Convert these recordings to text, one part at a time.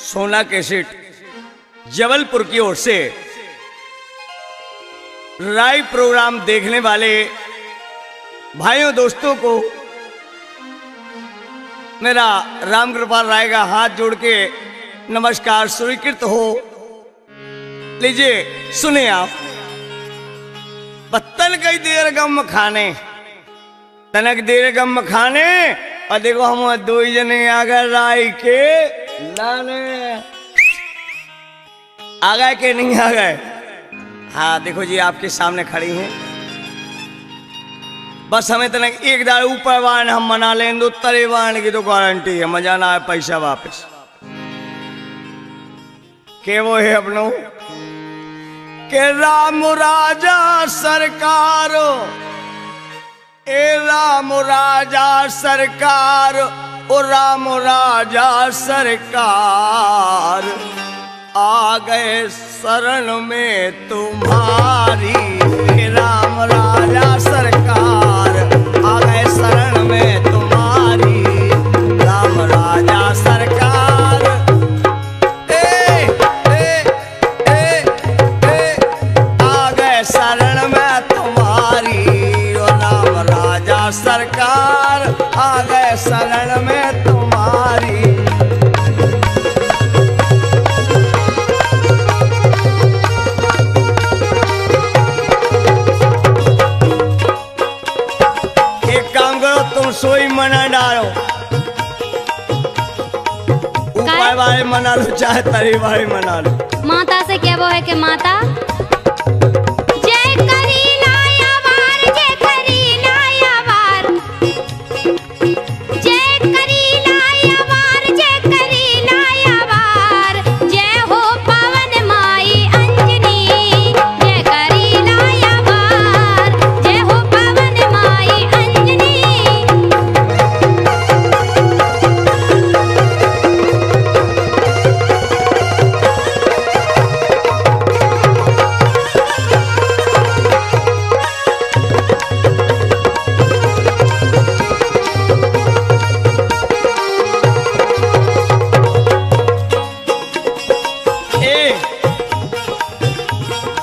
सोना cassette Jabalpur की ओर से राय प्रोग्राम देखने वाले भाइयों दोस्तों को मेरा रामकृपाल राय का हाथ जोड़ के नमस्कार स्वीकृत हो। लीजिए सुने आप। पत्तन कई देर गम खाने तनक देर गम खाने और देखो हम दो ही जने आ गए राय के लाने आ गए के नहीं आ गए। हाँ देखो जी आपके सामने खड़ी हैं। बस हमें तनक एक दाड़ ऊपर वाण हम मना लें दो तरे वाण की तो गारंटी है मजा ना आए पैसा वापस के वो है अपनों के राम राजा सरकार ए राम राजा सरकार ओ राम राजा सरकार आ गए शरण में तुम्हारी राम राजा सरकार आ गए शरण में तुम्हारी राम राजा सरकार आ गए शरण में तुम्हारी राम राजा सरकार आ गए शरण में तुम्हारी। तुम सोई मना डालो ऊपर वाले मना लो चाहे तरी वाले मना लो। माता से क्या वो है कि माता जय करी लाया वार जय करी लाया वार जय करी लाया वार जय करी लाया वार जय हो पवन माई अंजनी जय करी लाया वार जय हो पवन माई अंजनी।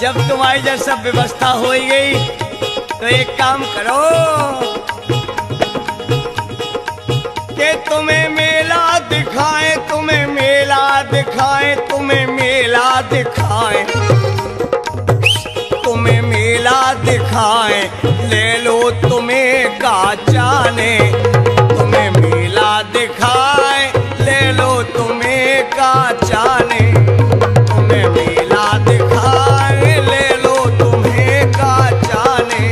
जब तुम्हारी जब सब व्यवस्था हो गई तो एक काम करो कि तुम्हें मेला दिखाए तुम्हें मेला दिखाए तुम्हें मेला दिखाए तुम्हें मेला दिखाए ले लो तुम्हें का जाने तुम्हें मेला दिखाए ले लो तुम्हें का जाने तुम्हें मेला दिखाए ले लो तुम्हें का जाने।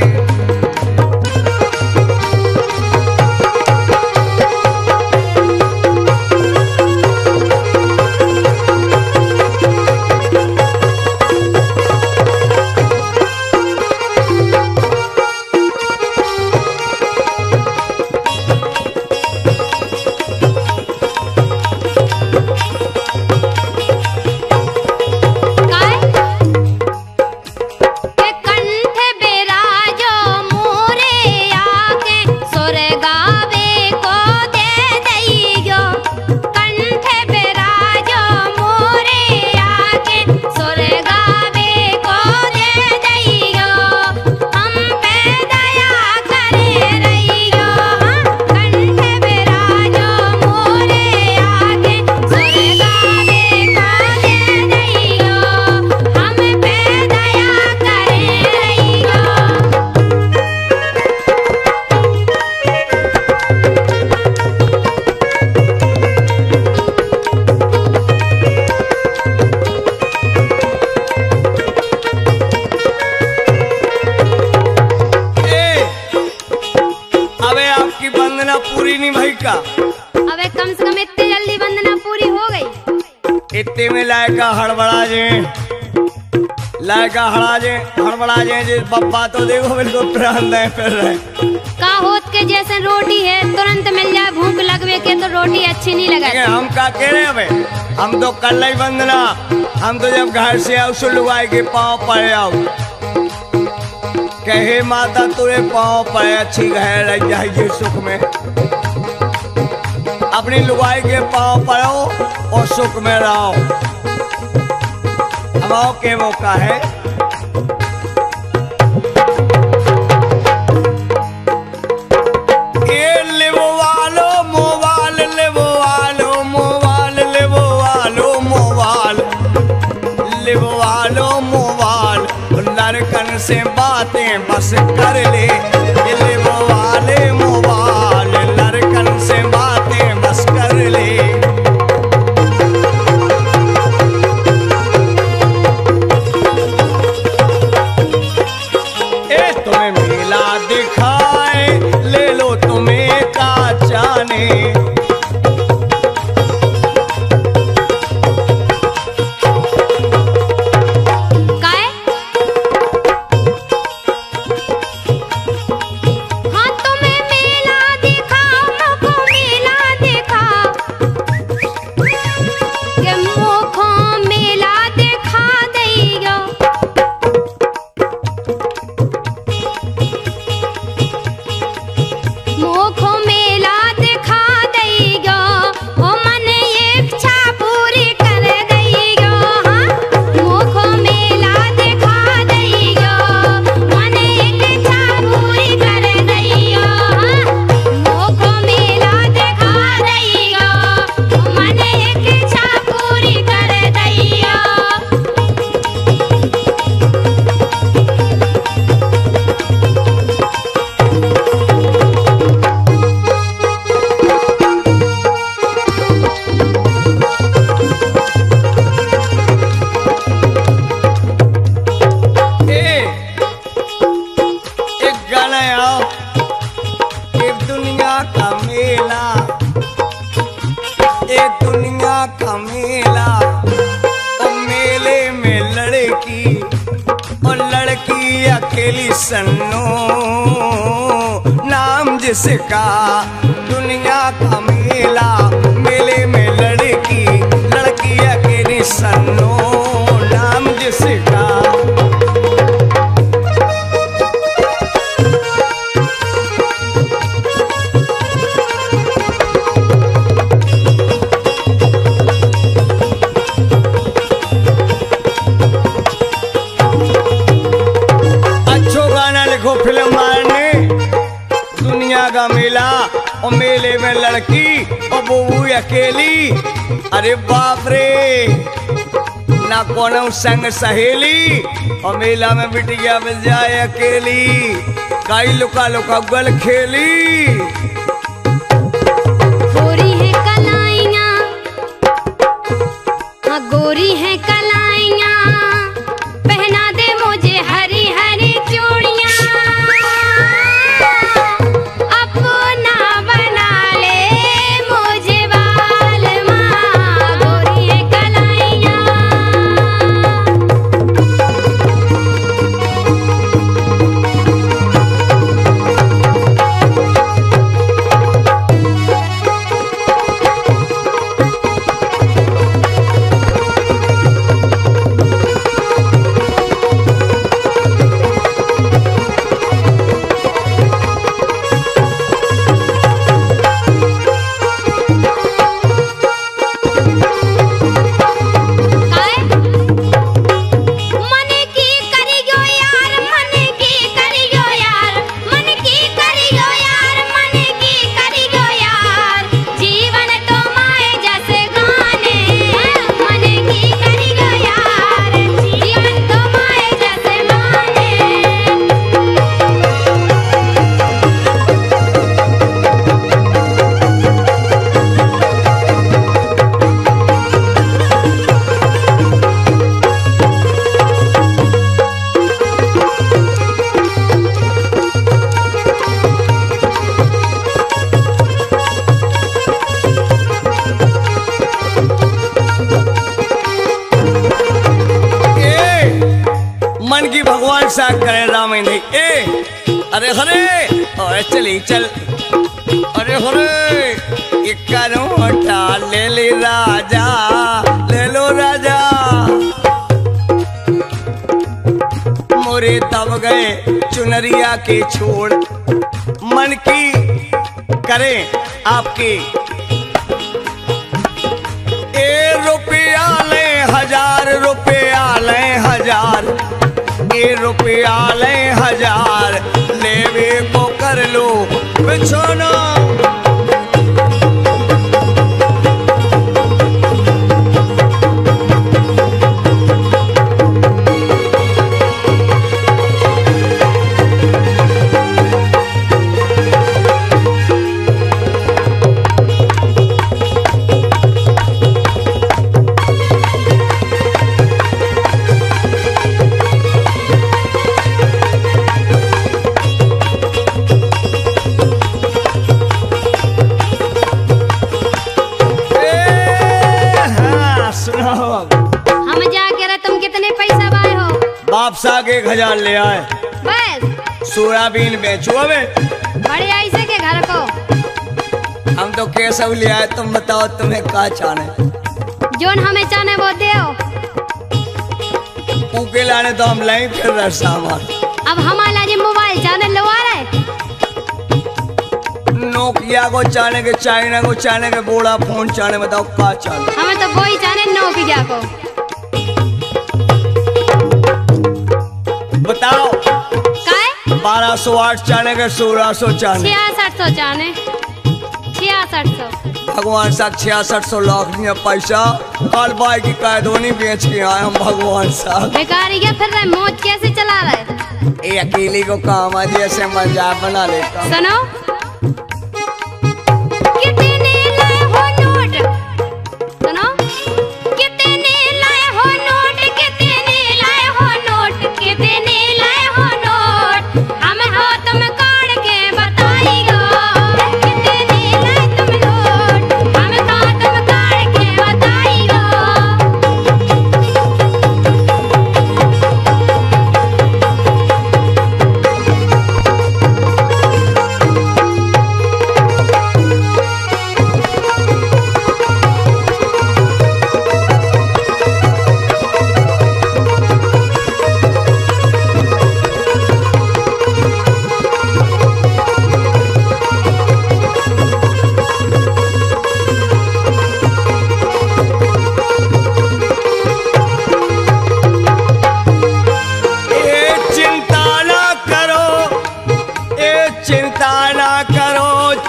पूरी नहीं भाई का अबे कम से कम इतनी जल्दी वंदना पूरी हो गई। इतने में लायका हड़बड़ा जे हड़बड़ा जे पप्पा तो देखो बिल्कुल प्राण दे फिर रहे का होत के जैसे रोटी है तुरंत मिल जाए भूख लगवे के तो रोटी अच्छी नहीं लगे। हम का कह रहे अबे हम तो कल ही वंदना हम तो जब घर से आओ सुलवाई के पाँव पड़े आओ कहे माता तुरे पाँव पड़े अच्छी घर लग जाएगी सुख में। अब अपनी लुगाई के पाँव पड़ो और सुख में रहो। हवाओं के वो का है ये लेवो वालो मोबाइल, लेवो वालो मोबाइल, लेवो वालो मोबाइल, लेवो वालो मोबाइल, लड़कन से बातें बस कर ले। लेवो वाले मोबाइल, लड़कन से बातें बस कर ले। ए तुम्हें मेला दिखाए, ले लो तुम्हें का जाने। अकेली सन्नो नाम जिसका, दुनिया का मेला, मेले में लड़की, लड़की अकेली सन्नो नाम जिसका। फिल्म मारने दुनिया का मेला और मेले में लड़की और वो अकेली। अरे बाप रे, ना कोनो संग सहेली और मेला में बिटिया मिल जाए अकेली, काई लुका लुका गल खेली। गोरी है कलाइयाँ, हाँ गोरी है कलाइयाँ, पहना दे मुझे हरी हरी चूड़ियाँ, भगवान सा करे राम नहीं। ए अरे हरे अरे चली चल, अरे हरे ये करोटा ले ले राजा, ले लो राजा। मोरे दब गए चुनरिया के छोड़, मन की करें आपकी रुपया ले 1000 लेवे को कर लो बिछोना। हम जाके रहे, तुम कितने पैसा बाए हो? वापस आके 1000 ले आए। बस सोयाबीन बेचो अबे। बड़े ऐसे के घर को हम तो कैसे ले आए, तुम बताओ तुम्हें क्या चाहने? जोन हमें चाहने वो दे। ऊके लाने तो हम नहीं फिर रहे सामान। अब हमारा जी मोबाइल चाहने लो आ रहे, नोकिया को चाहने के, चाइना को चाहने के, बोड़ा फोन चाहने, बताओ क्या चाहने? हमें तो वही चाहने नोकिया को। बताओ काय 1208 चाहने के, 1600 चाहने, 6600 चाहने, 6600। भगवान साहब 6600 लाख में पैसा कल बाई की कैदोनी बेच के आए हम। भगवान साहब बेकारी क्या फिर रहे, मौज कैसे चला रहे? ये अकेली को काम है, जैसे मजाक बना लेता। सुनो कितने लाए हो नोट, सुनो कितने लाए हो नोट, कितने लाए हो नोट, कितने लाए हो नोट, हम हो तुम काट के बताइयो। कितने लाए तुम नोट, हम हो तुम काट के बताइयो।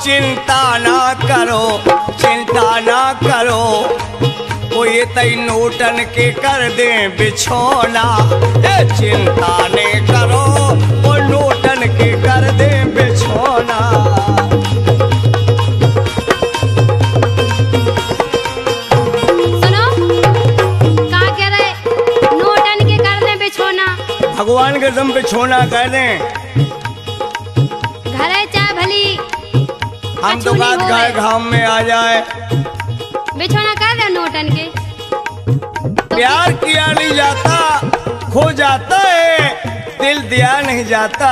चिंता ना करो, चिंता ना करो, वो ये तई नोटन के कर दे बिछोना। ये चिंता ने करो, वो नोटन के कर दे बिछोना। सुनो कहा कह रहे, नोटन के कर दे बिछोना। भगवान के दम बिछोना कह दें। घरे चाहे भली हम तो बात गाय घाम में आ जाए, बिछोना कर दे नोटन के। प्यार किया नहीं जाता खो जाता है, दिल दिया नहीं जाता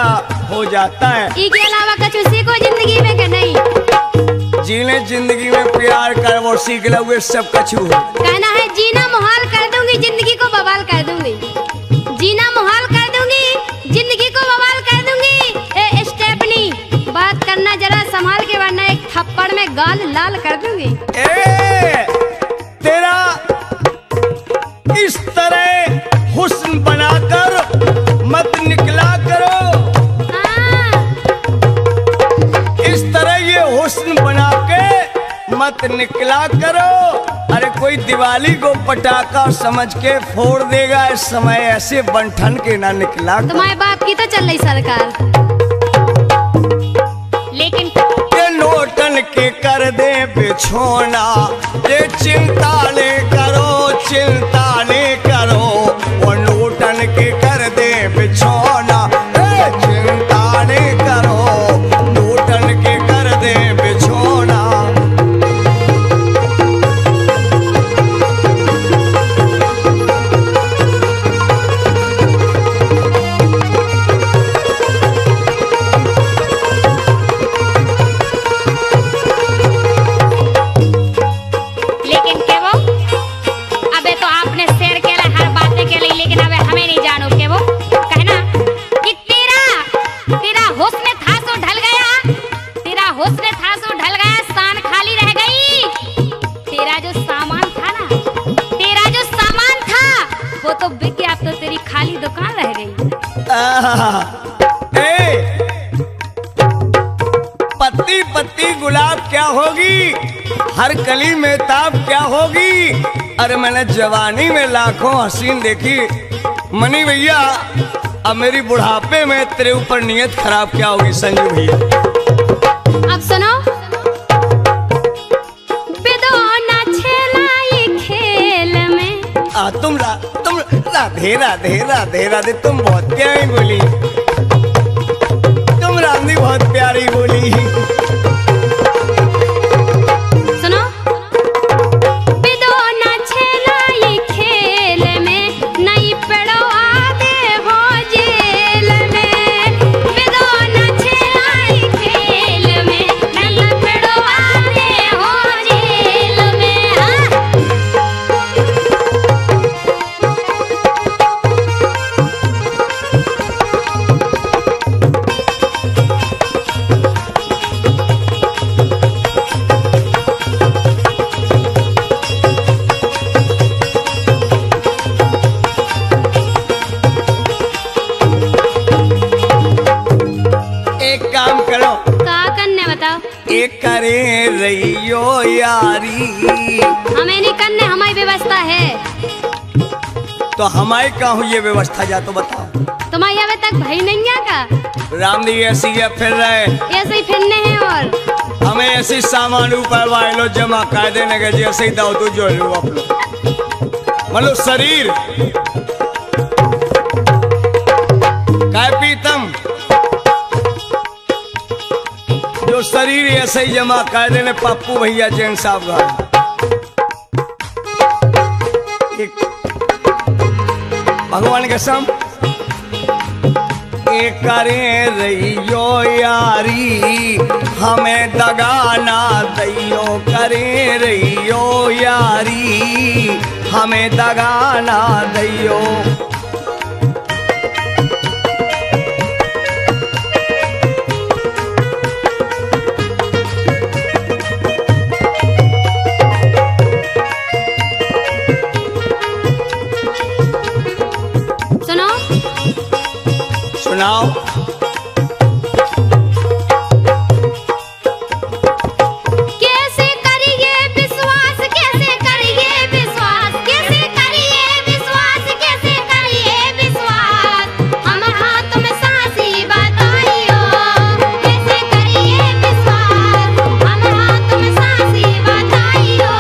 हो जाता है। इसके अलावा कुछ सीखो जिंदगी में कि नहीं? जीने जिंदगी में प्यार कर वो सीख लोगे सब कछु। कहना है जीना मुहाल कर दूंगी, जिंदगी को बवाल कर दूंगी। जीना मुहाल कर दूंगी, जिंदगी को बवाल कर दूंगी। ए स्टेपनी बात करना जरा संभाल के, वरना एक थप्पड़ में गाल लाल कर दूंगी। ए तेरा इस तरह हुस्न बनाकर मत निकला करो। हाँ। इस तरह ये हुस्न बना के मत निकला करो। अरे कोई दिवाली को पटाखा समझ के फोड़ देगा, इस समय ऐसे बंठन के ना निकला करो। तुम्हारे बाप की तो चल रही सरकार, लेकिन ये नोटन के कर दे बिछोना। ये चिंता ने करो, चिंता ने करो, वो नोटन के कर दे बिछोना। ए चिंता ने करो, नोटन के कर दे बिछोना। लेकिन क्या वो, अबे तो आपने शेर के ए, पत्ती पत्ती गुलाब क्या होगी, हर कली में ताब क्या होगी। अरे मैंने जवानी में लाखों हसीन देखी, मनी भैया अब मेरी बुढ़ापे में तेरे ऊपर नियत खराब क्या होगी संजू भैया। अब सुनो, बिदोना छेलाई खेल में। तुम राधे राधे राधे राधे, तुम बहुत प्यारी बोली, तुम रानी बहुत प्यारी बोली। सुनो, बिदोना छेलाई खेल में, नहीं पड़ो आगे हो जेल में। बिदोना छेलाई खेल में, नहीं पड़ो आगे हो जेल में। हाँ। एक करे रहियो यारी, हमें नहीं करने, हमारी व्यवस्था है। तो हमारी का हुई ये व्यवस्था, जा तो बताओ। तुम्हारी अभी तक भाई नहीं है का? राम जी ऐसी है फिर रहे, ऐसे ही फिरने हैं। और हमें ऐसी सामान ऊपर वायलो जमा कर देने के जैसे ही दाव तो जो लो आप लोग, मतलब शरीर काय पीतम जो शरीर ऐसे ही जमा कर देने पप्पू भैया जैन साहब घर। भगवान के सम एक करे रहियो यारी, हमें दगा ना दैयो। करे रहियो यारी, हमें दगा ना दैयो। सुनाओ। कैसे करिए विश्वास, कैसे करिए विश्वास, कैसे करिए विश्वास, कैसे करिए विश्वास, हम हाथ में सांसी बताइयो। कैसे करिए विश्वास, हम हाथ में सांसी बताइयो।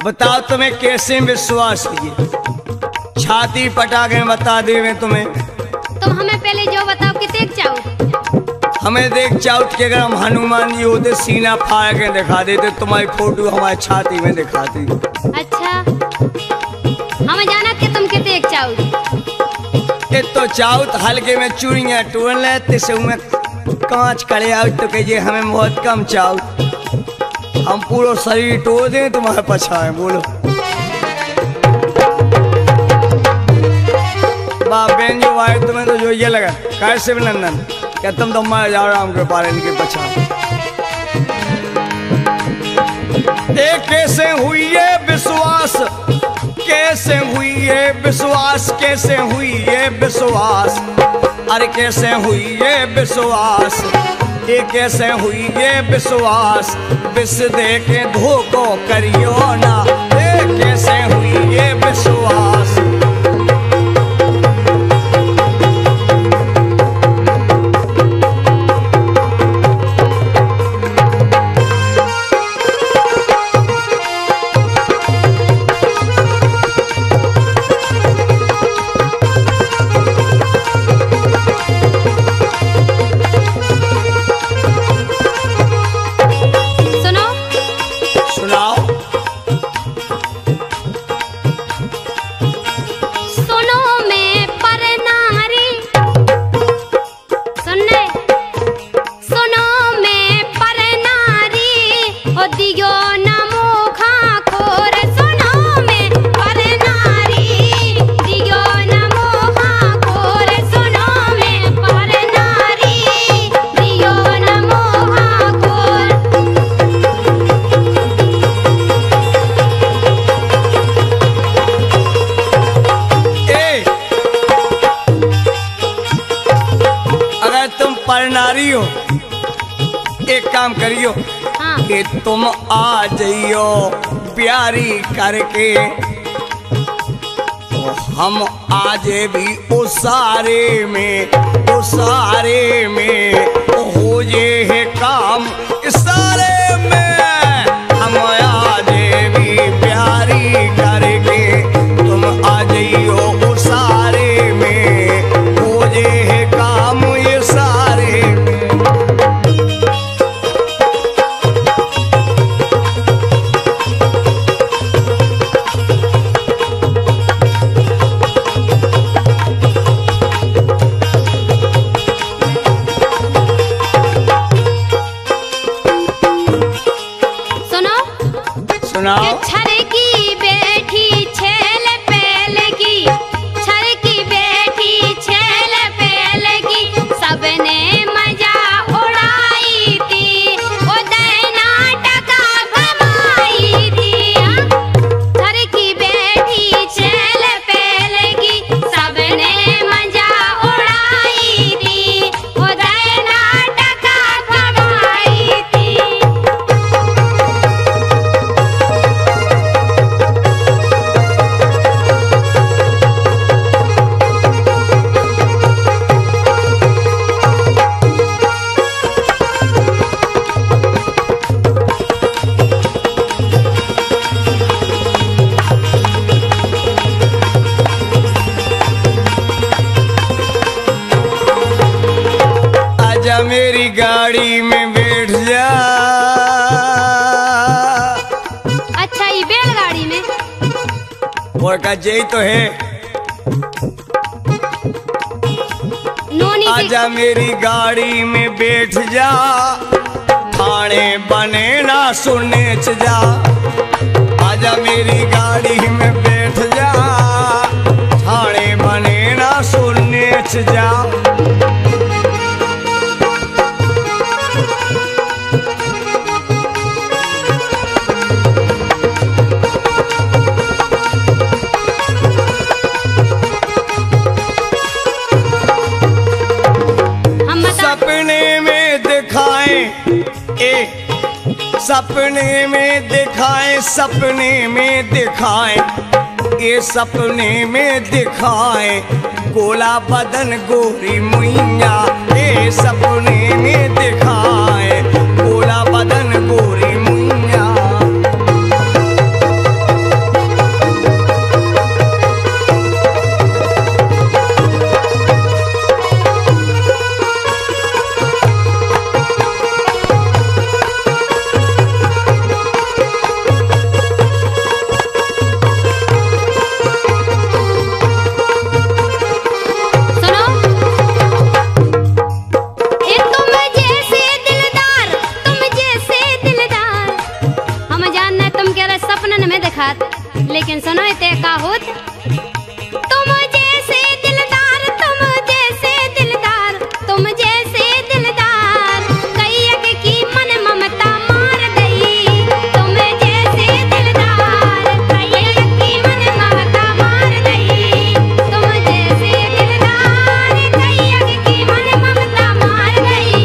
बताओ तुम्हें कैसे विश्वास किए, छाती पटा के बता दे तुम्हें। तुम हमें पहले जो बताओ कि देख जाओ। हमें देख चाउत के अगर हम हनुमान जी होते सीना फाड़ के दिखा देते, तुम्हारी फोटो हमारी छाती में दिखाती। अच्छा, हमें जाना कि तुम के देख चाओ। ये तो चाउत हल्के में चूड़ियां टूट लेते से में कांच करे आओ तो कहिए हमें बहुत कम चाउत, हम पूरा शरीर तोड़ दें तुम्हारे पछाए। बोलो बाप बहन जो आए तुम्हें तो जो ये लगा कैसे नंदन क्या तुम तो मार जाओ राम के पारे इनके पछाए। कैसे हुई ये विश्वास, कैसे हुई ये विश्वास, कैसे हुई ये विश्वास, अरे कैसे हुई ये विश्वास, ये कैसे हुई ये विश्वास, विष दे के धोखो करियो ना। ये कैसे हुई ये विश्वास, एक काम करियो हाँ। कि तुम आ जाइयो प्यारी करके, तो हम आज भी उसारे में हो जे है काम इशारे में। हम आज भी प्यारी करके तुम आ जाइयो उसारे में, हो जे है काम ये सारे में। सुनाओ। छर की बैठी छेल पेल की, छर की बैठी छेल पेल की, सबने मजा उड़ाई थी, वो दैना टका कमाई थी। छर की बैठी छेल पेल की, सबने मजा उड़ाई थी, वो दैना टका कमाई थी। आजा मेरी गाड़ी में बैठ जा। अच्छा, ये बैलगाड़ी में? और का यही तो है। नोनी की आजा मेरी गाड़ी में बैठ जा, थाने बने ना सुनने च जा। आजा मेरी गाड़ी में बैठ जा, थाने बने ना सुनने च जा। हम बता। सपने में दिखाए सपने में दिखाए, सपने में दिखाए, ये सपने में दिखाए, गोला बदन गोरी मुइया। ये सपने में दिखाए, गोला बदन गोरी मुइया। सुनो, ये तुम जैसे दिलदार, तुम जैसे दिलदार, हम जानना तुम कह रहे सपनन में दिखात, लेकिन सुनो इते का होत। तुम जैसे दिलदार, तुम जैसे दिलदार, तुम जैसे दिलदार, कैयक की मन ममता मार गई। तुम जैसे दिलदार, कैयक की मन ममता मार गई। तुम जैसे दिलदार, कैयक की मन ममता मार गई।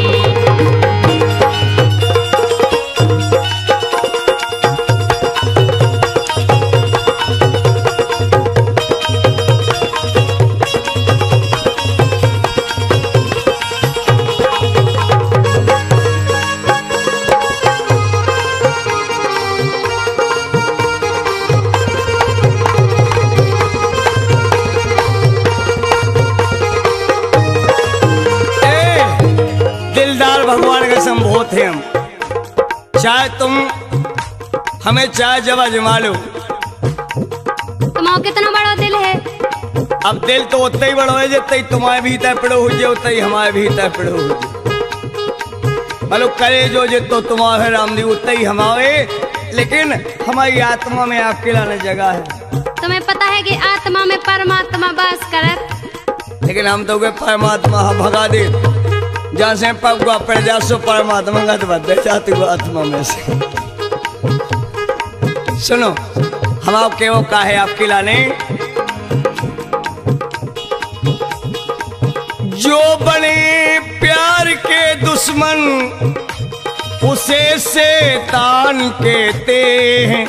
दिलदार भगवान का संभोत है हम। चाहे तुम हमें चाहे जब अजमा लो, तुम्हारा कितना बड़ा दिल है। अब दिल तो उतना ही बड़ा है जितना तुम्हारे भीतर पड़ो हो जाए, उतना ही हमारे भीतर पड़ो हो जाए। मतलब करे जो जितो तुम्हारे रामदेव उतना ही हमारे, लेकिन हमारी आत्मा में आपके लाने जगह है। तुम्हें पता है कि आत्मा में परमात्मा वास करत। लेकिन हम तो गए परमात्मा भगा दे, जहाँ से पगुआ पड़ जा सो परमात्मा का बदल जाती वो आत्मा में से। सुनो, हम आपके वो का है आपके लाने, जो बने प्यार के दुश्मन उसे शैतान कहते हैं।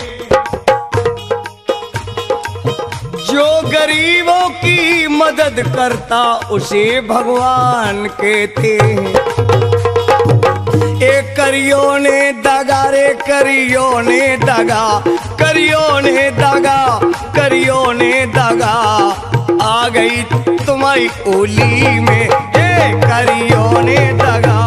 जो गरीबों की मदद करता उसे भगवान कहते हैं। एक करियो ने दगा रे करियो ने दगा, करियो ने दगा, करियो ने दगा, आ गई तुम्हारी ओली में ए करियो ने दगा।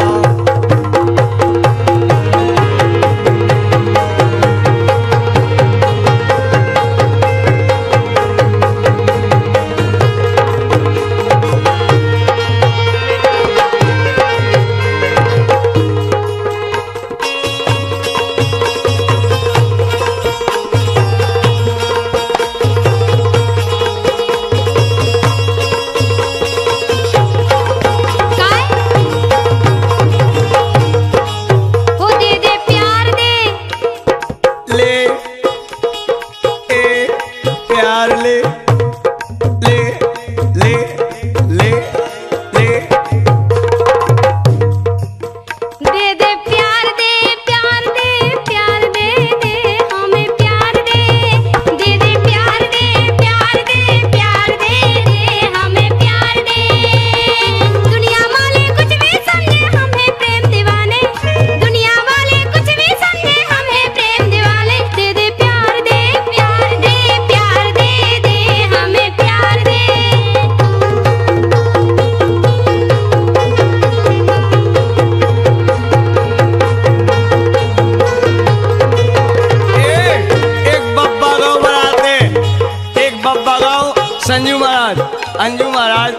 अंजू महाराज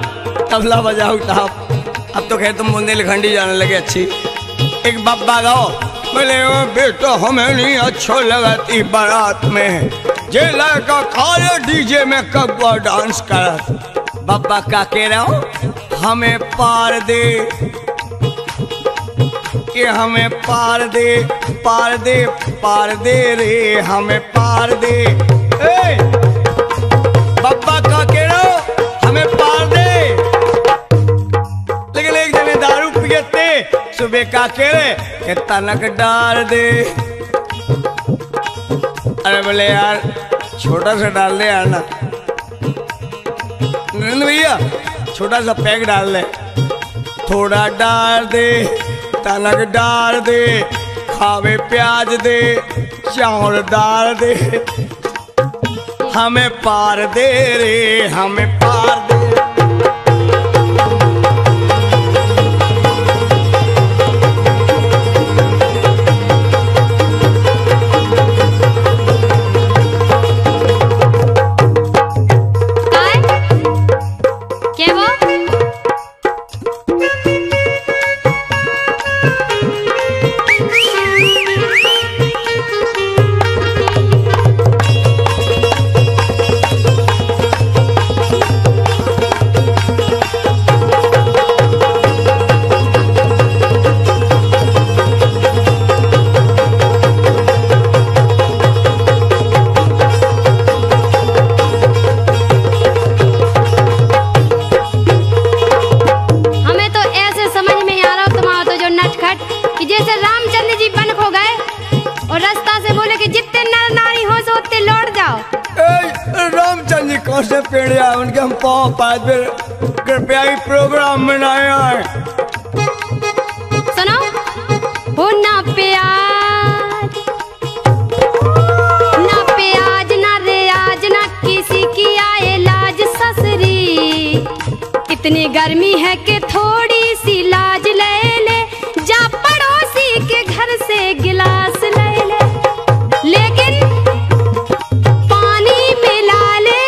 तबला बजाओ साहब। अब तो खैर तुम बुंदेलखंडी जाने लगे अच्छी। एक बब्बा गाओ, बोले ओ बेटा हमें नहीं अच्छा लगाती बारात में, जे लड़का खाले डीजे में कब डांस कर। बब्बा का कह रहा हो, हमें पार दे, ये हमें पार दे, पार दे, पार दे रे, हमें पार दे। बब्बा का कह रहा हो, हमें पार दे। लेकिन एक जने दारू पियते सुबह का कह रहे कि तनक डाल दे। अरे बोले यार छोटा सा डाल दे यार ना, नरेंद्र भैया छोटा सा पैक डाल दे। थोड़ा डाल दे, तनक डाल दे, खावे प्याज दे, चावल डाल दे, हमें पार दे रे, हमें पार दे। क्या वो? जैसे रामचंद्र जी बन खो गए और रास्ता से बोले कि जितने नर नारी हो सो उतने लौट जाओ। रामचंद्र जी कौन से पेड़ आए, उनके हम पाँव पाए, कृपया ही प्रोग्राम बनाया है। सुनो, हो ना प्याज ना प्याज ना रियाज ना किसी की आए लाज ससुरी, इतनी गर्मी है कि थोड़ी सी लाज ले ले, जा पड़ोसी के घर से गिलास ले ले, लेकिन पानी मिला ले,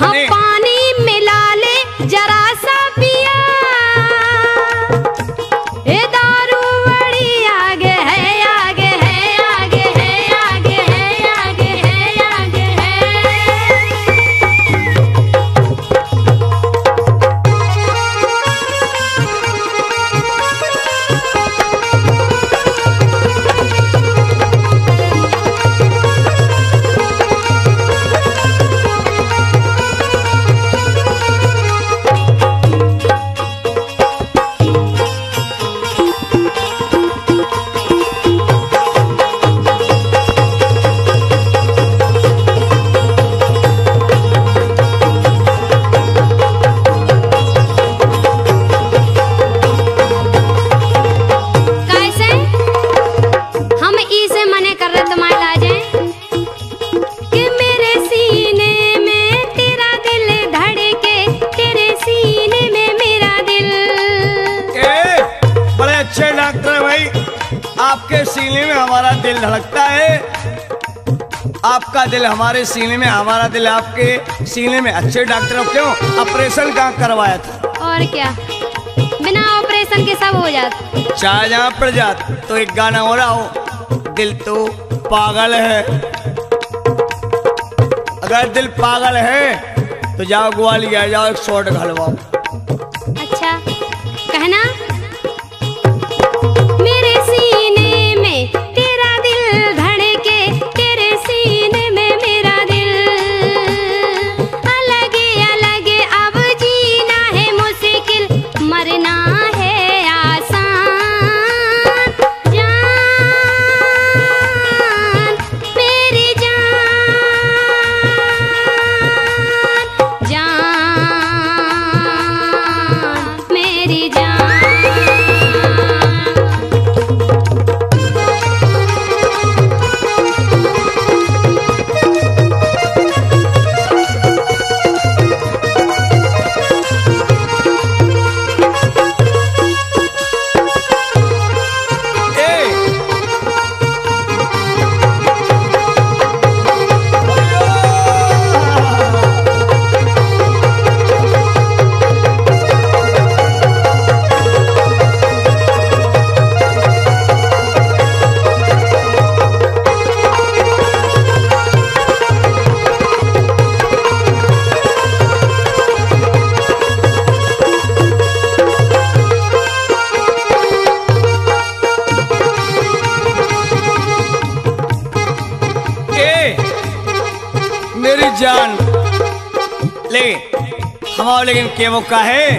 हाँ पानी मिला ले जरा सा पिया, ए दारू आपके सीने में हमारा दिल धड़कता है, आपका दिल हमारे सीने में, हमारा दिल आपके सीने में। अच्छे डॉक्टर क्यों ऑपरेशन कहाँ करवाया था? और क्या, बिना ऑपरेशन के सब हो जाता। चाहे जहाँ पड़ जात। तो एक गाना हो रहा हो, दिल तो पागल है। अगर दिल पागल है तो जाओ ग्वालियर जाओ, एक शॉट घलवाओ। अच्छा कहना, मेरे सीने में तेरा दिल धड़के, तेरे सीने में मेरा दिल, अलग अलग अब जीना है मुश्किल, मरना है आसान। जान मेरी जान, जान मेरी जान। मेरी जान ले हमारा, लेकिन के वो काहे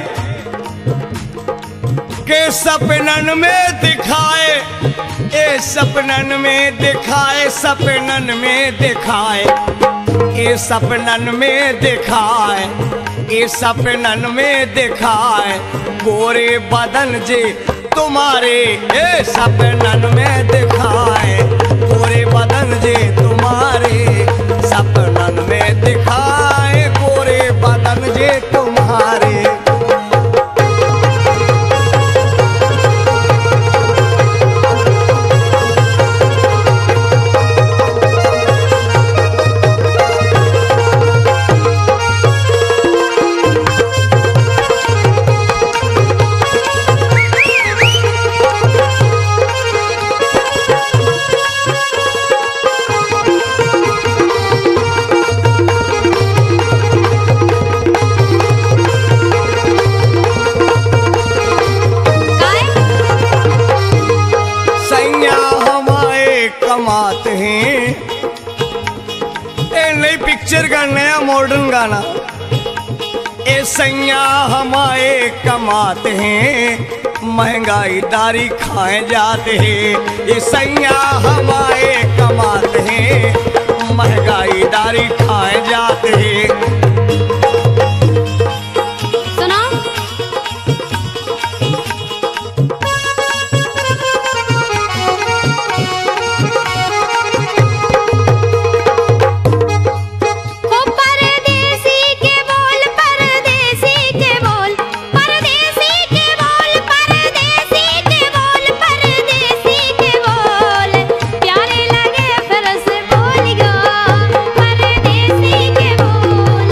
के सपनन में दिखाए, ए सपनन में दिखाए, सपनन में दिखाए, ए सपनन में दिखाए, ए सपनन में दिखाए, गोरे बदन जे तुम्हारे, ए सपनन में दिखाए, गोरे बदन जे तुम्हारे, सपनन में दिखाए, गोरे बदन जे तुम्हारे। कमाते हैं, ए नई पिक्चर का नया मॉडर्न गाना, ए सैया हमारे कमाते हैं, महंगाई दारी खाए जाते हैं, ये सैया हमारे कमाते हैं, महंगाई दारी खाए जाते हैं। प्यारे लगे फिर से बोल गो, परदेसी के बोल।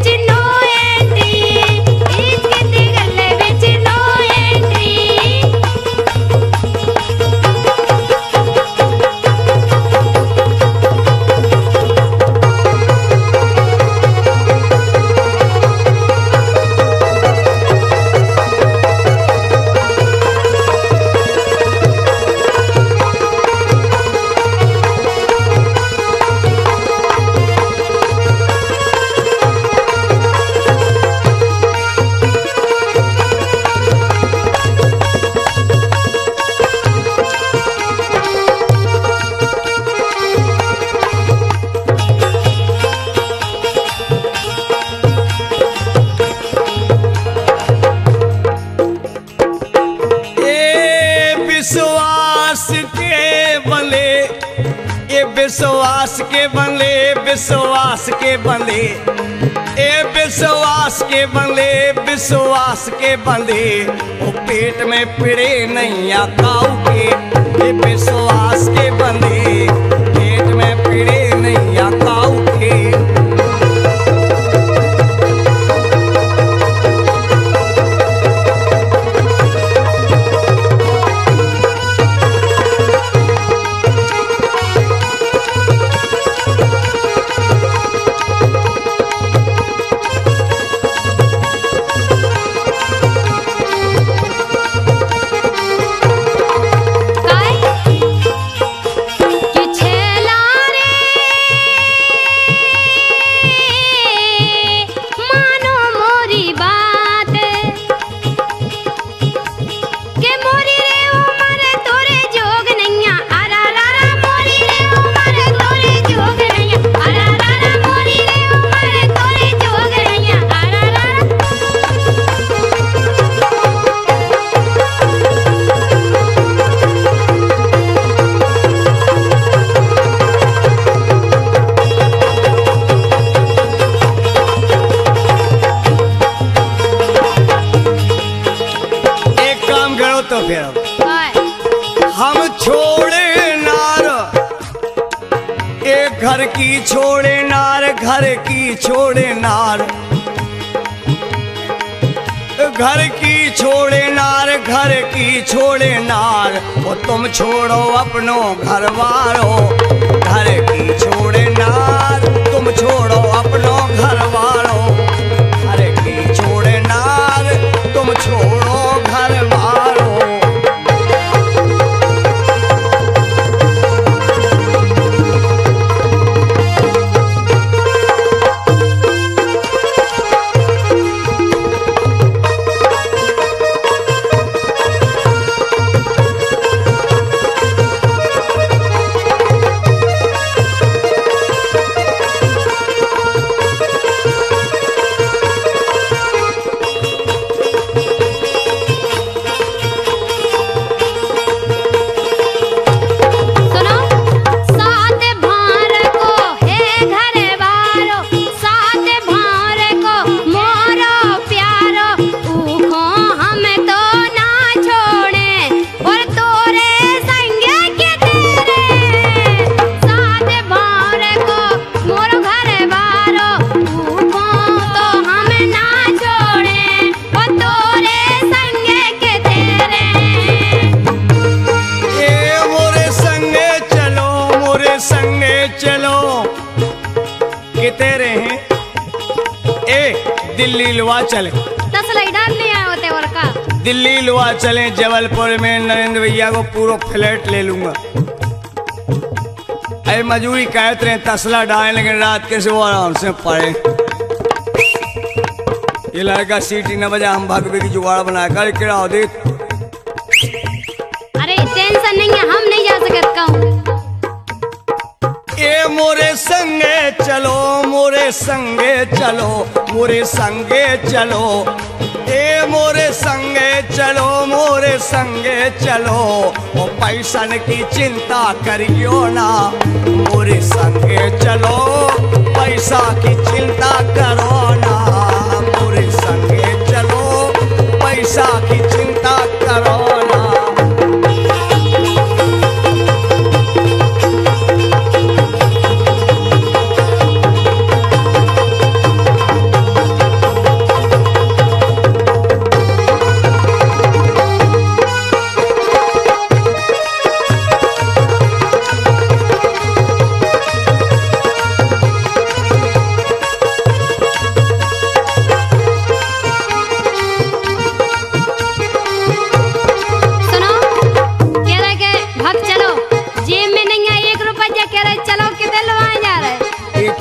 बंधे, ये विश्वास के बंधे, विश्वास के बंधे, ए विश्वास के बंधे, विश्वास के बंधे, वो पेट में पिड़े नैया काऊ के, ये विश्वास के बंधे, पेट में पिड़े नैया काऊ के। हम छोड़े नार, एक घर की छोड़े नार, घर की छोड़े नार, घर की छोड़े नार, घर की छोड़े नार, वो तुम छोड़ो अपनो घर वारो, घर की छोड़े नार, तुम छोड़ो अपनो घर वारो, घर की छोड़े नार, तुम छोड़ो घर वारो। दिल्ली लुआ चले, नहीं आए होते और का दिल्ली लुआ चले, जबलपुर में नरेंद्र भैया को पूरा फ्लैट ले लूंगा। अरे मजूरी कहते रहे तसला डाले, लेकिन रात के से वो आराम से पड़े। ये लड़का सीटी न बजा, हम भागवे की जुगाड़ बना कर किराओ दे। अरे टेंशन नहीं है, हम नहीं जा सकते कहूँ। ए मोरे संगे चलो, मोरे संगे चलो, मोरे संगे चलो, ए मोरे संगे चलो, मोरे संगे चलो, ओ पैसन की चिंता करियो ना, मोरे संगे चलो, पैसा की चिंता करो ना, मोरे संगे चलो, पैसा की चिंता करो ना।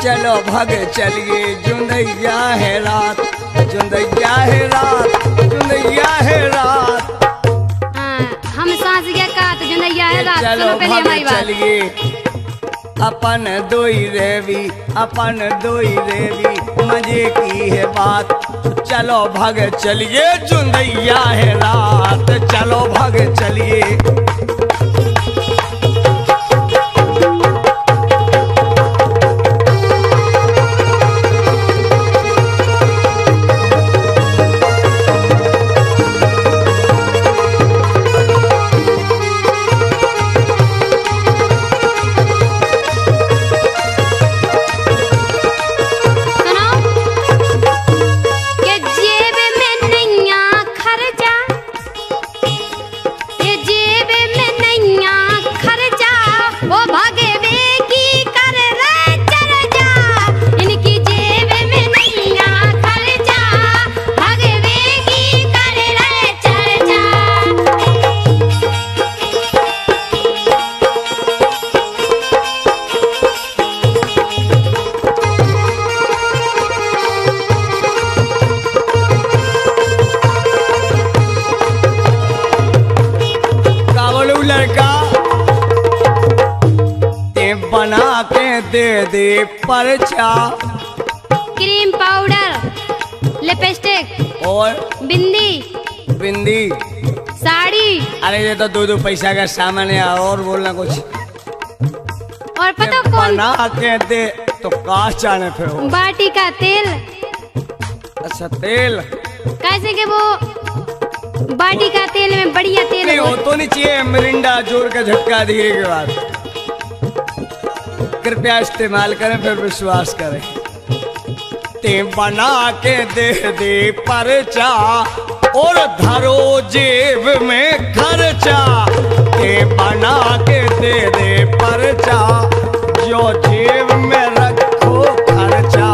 चलो भागे चलिए, जुंदैया है रात, जुंदैया है रात, जुंदैया है रात। हम सांस के काट जुंदैया है रात। चलो भागे चलिए, अपन दोई रेवी, अपन दोई रेवी, मजे की है बात। चलो भागे चलिए, जुंदैया है रात, चलो भागे चलिए। बना के दे दे पर्चा। क्रीम पाउडर, लिपस्टिक और बिंदी, साड़ी। अरे ये तो दो पैसा का सामान है, और बोलना कुछ। और पता कौन बना के दे तो का चाने फिर हो? बाटी का तेल। अच्छा तेल, कैसे के वो बाटी का तेल में बढ़िया तेल नहीं हो तो नहीं चाहिए। मिरिंडा जोर का झटका धीरे के बाद। कृपया इस्तेमाल करें फिर विश्वास करें। ते बना के दे दे पर्चा और धरो जेब में खर्चा। ते बना के दे दे पर्चा जो जेब में रखो खर्चा।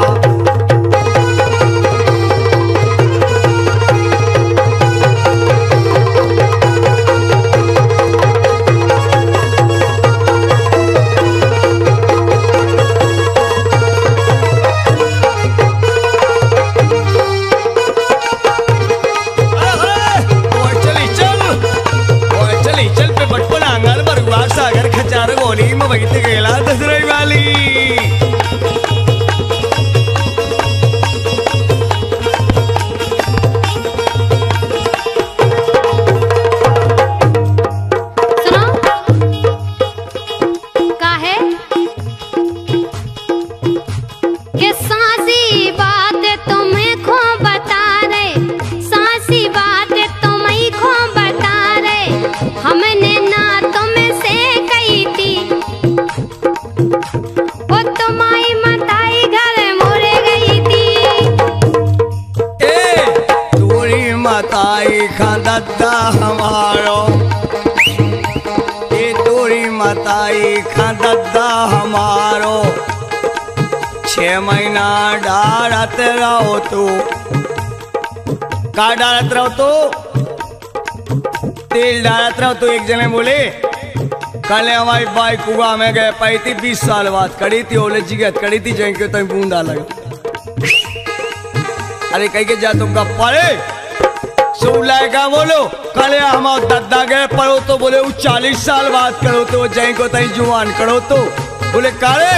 सागर खचार गोली में बगीत गेला दसराई वाली। सुनो का है कि सांसी बात तुम्हें खो बता रहे, सांसी बात तुम्हें खो बता रहे। हमने ना दद्दा हमारो, ये तोरी मताई खा दद्दा हमारो। 6 महीना डारत रहो तो का डालत रहो तो तेल डालत रहो तो। एक जने बोले कल हमारी बाइक हुआ में गए पाई थी 20 साल बाद कड़ी थी, ओले जिगत कड़ी थी जैन के तो बूंदा लगा। अरे कहीं के जा तुम का पड़े का बोलो कल हम दद्दा गए पढ़ो तो बोले वो 40 साल बाद करो तो जय को तई जुआन करो तो बोले करे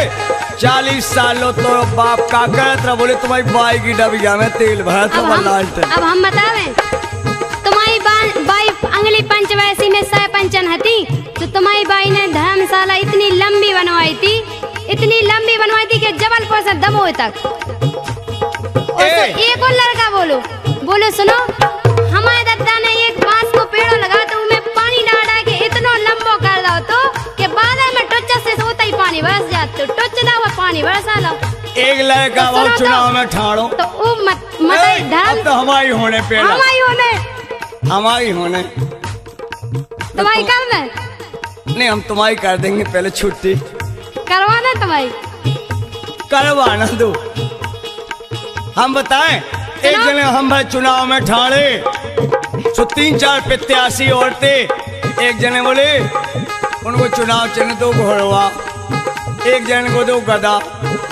40 साल लो तो बाप का करत रहा। बोले तुम्हारी बाई की डबिया में तेल भरा था। अब हम बतावे तुम्हारी बाई अंगली पंच वैसी में 100 पंचन हती तो तुम्हारी बाई ने धर्मशाला इतनी लंबी बनवाई थी, इतनी लंबी बनवाई थी कि जबलपुर से दमोह तक। और एक और लड़का बोलो सुनो, हमारे दद्दा ने एक बांस को पेड़ो लगा तो उनमें पानी डाल के इतना लंबो कर दो तो कि बादल में टोचा से सोता ही पानी बरस जाते, टोच दा हुआ पानी बरसा लो। एक लड़का वो चुनाव में ठाड़ो तो वो धर्म तो हमारी होने पेड़, हमारी होने तुम्हारी कर दे। नहीं हम तुम्हारी कर देंगे, पहले छुट्टी करवाना तुम्हारी करवाना दो। हम बताएं एक जने हम भाई चुनाव में ठाड़े सो 3-4 प्रत्याशी औरतें। एक जने बोले उनको चुनाव चिन्ह दो घोड़वा, एक जने को दो गधा,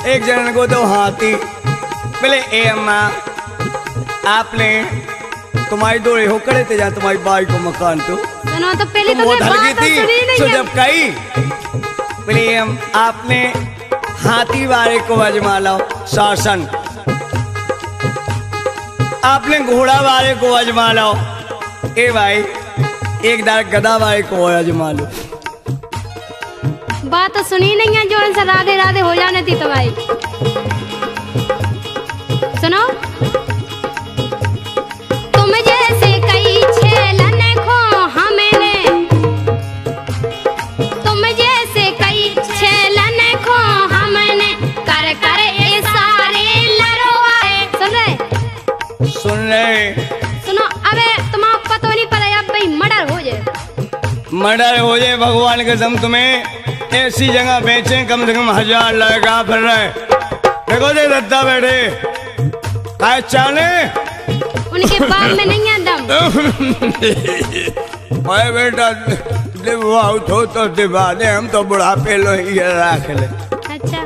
एक जने को दो हाथी। बोले ए अम्मा आपने तुम्हारी दो हो करे थे जा तुम्हारी बाई को मकान तो सुनो तो पहले तुम वो धलकी थी सो जब कही बोले आपने हाथी वाले को अजमा लो शासन, आपने घोड़ा वाले को अजमा लो। ए भाई एक दार गधा वाले को अजमा लो। बात तो सुनी नहीं है जो इनसे राधे राधे हो जाने थी तो भाई सुनो, तुम जैसे कई छेलन खो हमने, तुम जैसे कई छेलन खो हमने कर कर ए सारे लड़वाए। सुन रहे सुनो, अबे तुम्हारा पता नहीं पड़ा अब भाई मर्डर हो जाए भगवान कसम तुम्हें ऐसी जगह बेचे कम से कम 1000 लड़का फिर रहे। देखो दे दद्दा बैठे काय चाले उनके बाप में नहीं है दम। ओए बेटा दिवा उठो तो दिवा दे, हम तो बुढ़ापे लो ही रख ले। अच्छा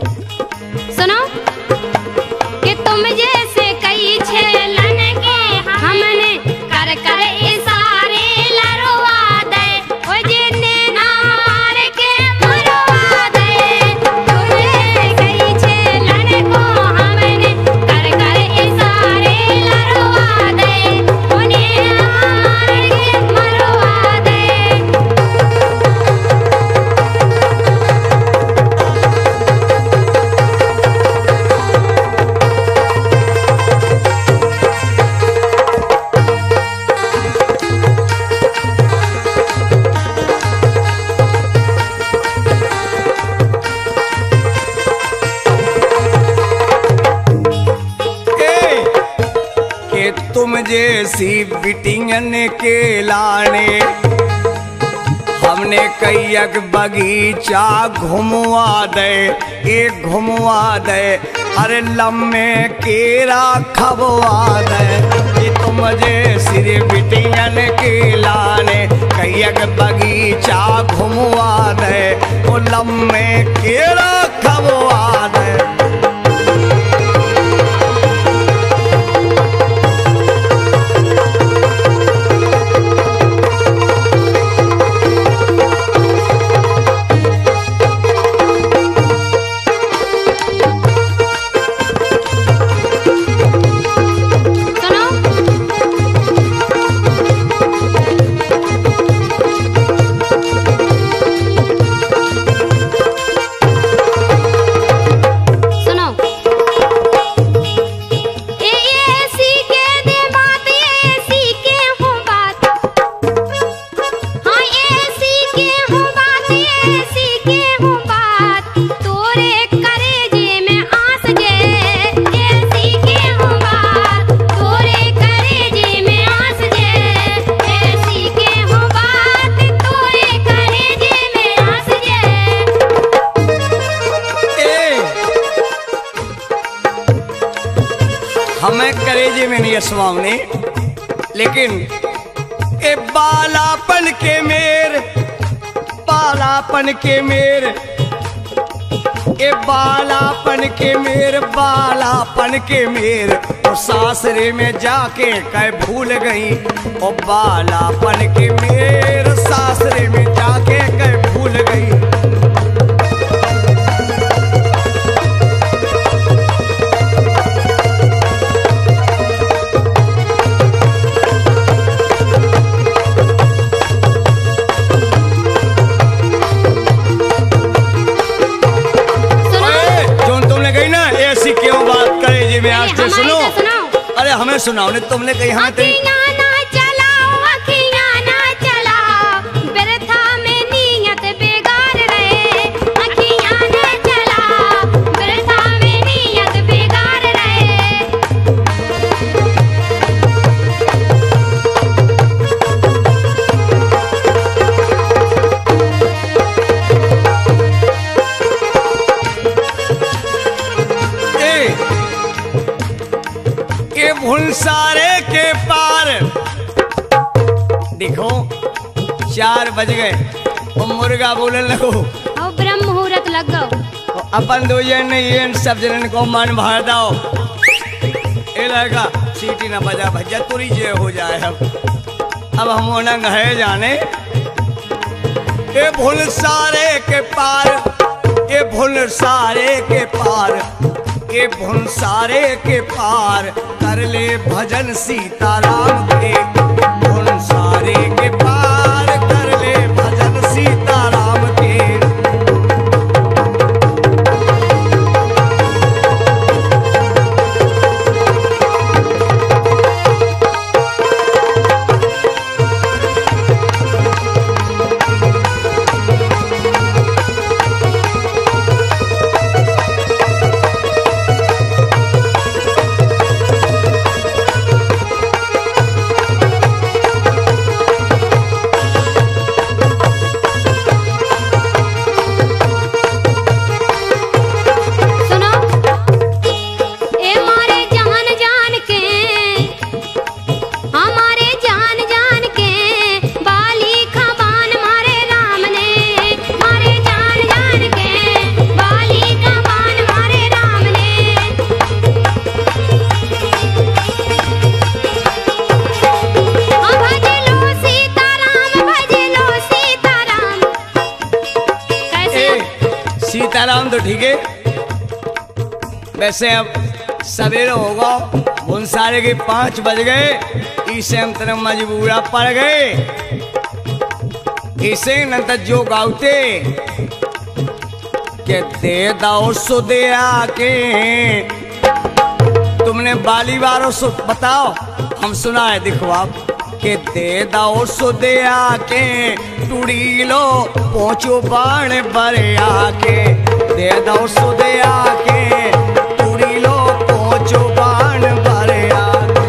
सुनो कि तुम जैसे कई छेलन के हमने कर कर इशारे लड़वा दे, ओ जिन्ने ना मार के मरवा दे। तुम जैसी बिटियन के लाने हमने कैयक बगीचा घुमवा दे, एक घुमवा दे, अरे लम्बे केरा खबवा दे। ये तुम जैसी बिटियन के लाने कैयक बगीचा घुमवा दे, वो लम्बे केरा खबवा दे। हमें करेजे में नहीं स्वामी, लेकिन ए बालापन के मेर, बालापन के मेर, ए बालापन के मेर, बालापन के मेर, और सासरे में जाके कह भूल गई। ओ बालापन के मेर सासरे में जाके कह भूल गई। सुनो, अरे हमें सुनाओ ने, तुमने कही हमें भुनसारे के पार देखो 4 बज गए, वो मुर्गा बोलने लगो, ब्रह्म मुहूर्त लग गो, अपन दो जन ये सब जनन को मन भर दो। ए लड़का सीटी न बजा भज्जा तुरी जे हो जाए। अब हम नंग है जाने। ए भुनसारे के पार, ए भुनसारे के पार, ए भुनसारे के पार कर ले भजन सीताराम के। भुनसारे के पार कर ले भजन सीताराम के। सीताराम तो ठीक है, वैसे अब सवेरे होगा। भुनसारे के 5 बज गए, इसे हम तरह मजबूरा पड़ गए। इसे नंतर जो गाउते के दे दाओ सुदे आके, तुमने बाली बारों सो बताओ, हम सुना है देखो आप के दे दाओ सुदे आके, टूड़ी लो पहुंचो बाण बरे आके। दे दाओ सुदे आके, टूड़ी लो पहुंचो बाण बरे आके।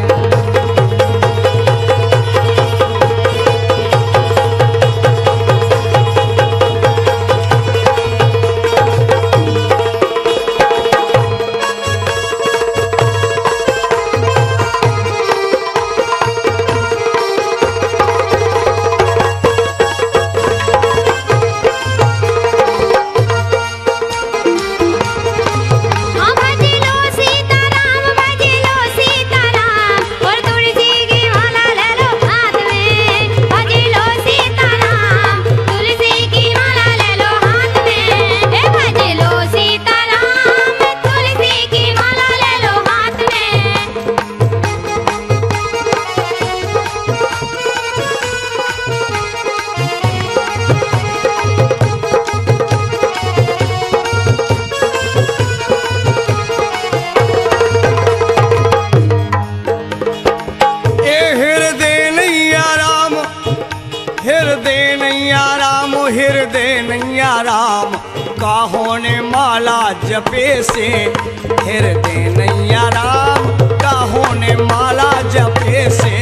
काहों ने माला जपे से हृदय नैया राम, काहों ने माला जपे से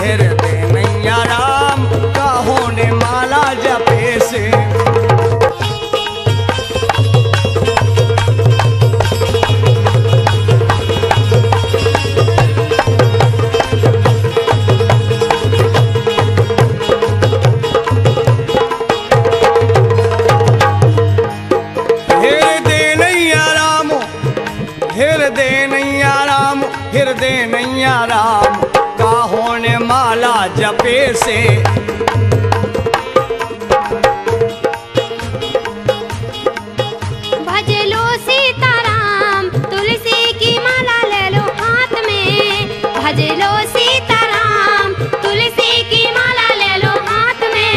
हृदय नैया राम, काहों ने माला जपे से। हृदय नैया राम, काहों ने माला जपे से। भज लो सीताराम, तुलसी की माला ले लो हाथ में। भज लो सीताराम, तुलसी की माला ले लो हाथ में।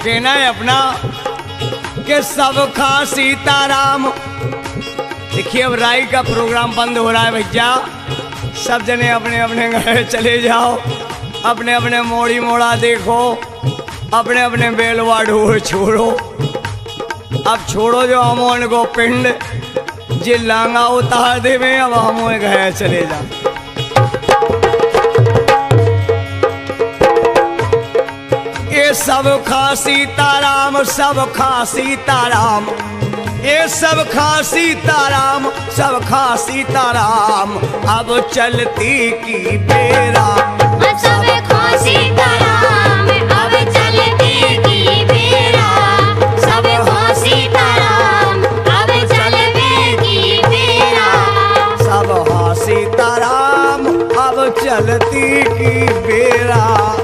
कहना है अपना कि सब खा सीताराम। देखिए अब राई का प्रोग्राम बंद हो रहा है भैया, सब जने अपने अपने घर चले जाओ, अपने अपने मोड़ी मोड़ा देखो, अपने अपने बेलवा ढूंढ छोड़ो। अब छोड़ो जो हम को पिंड जे लांगा उतार दे में, अब हम घर चले जाओ। ये सब खा सीताराम, सब खा सीताराम, ये सब खा सीताराम, सब खा सीताराम, अब चलती की बेरा। सब खा सीताराम, अब चलती की बेरा। सब खा सीताराम, अब चलती की बेरा। सब खा सीताराम, अब चलती की बेरा।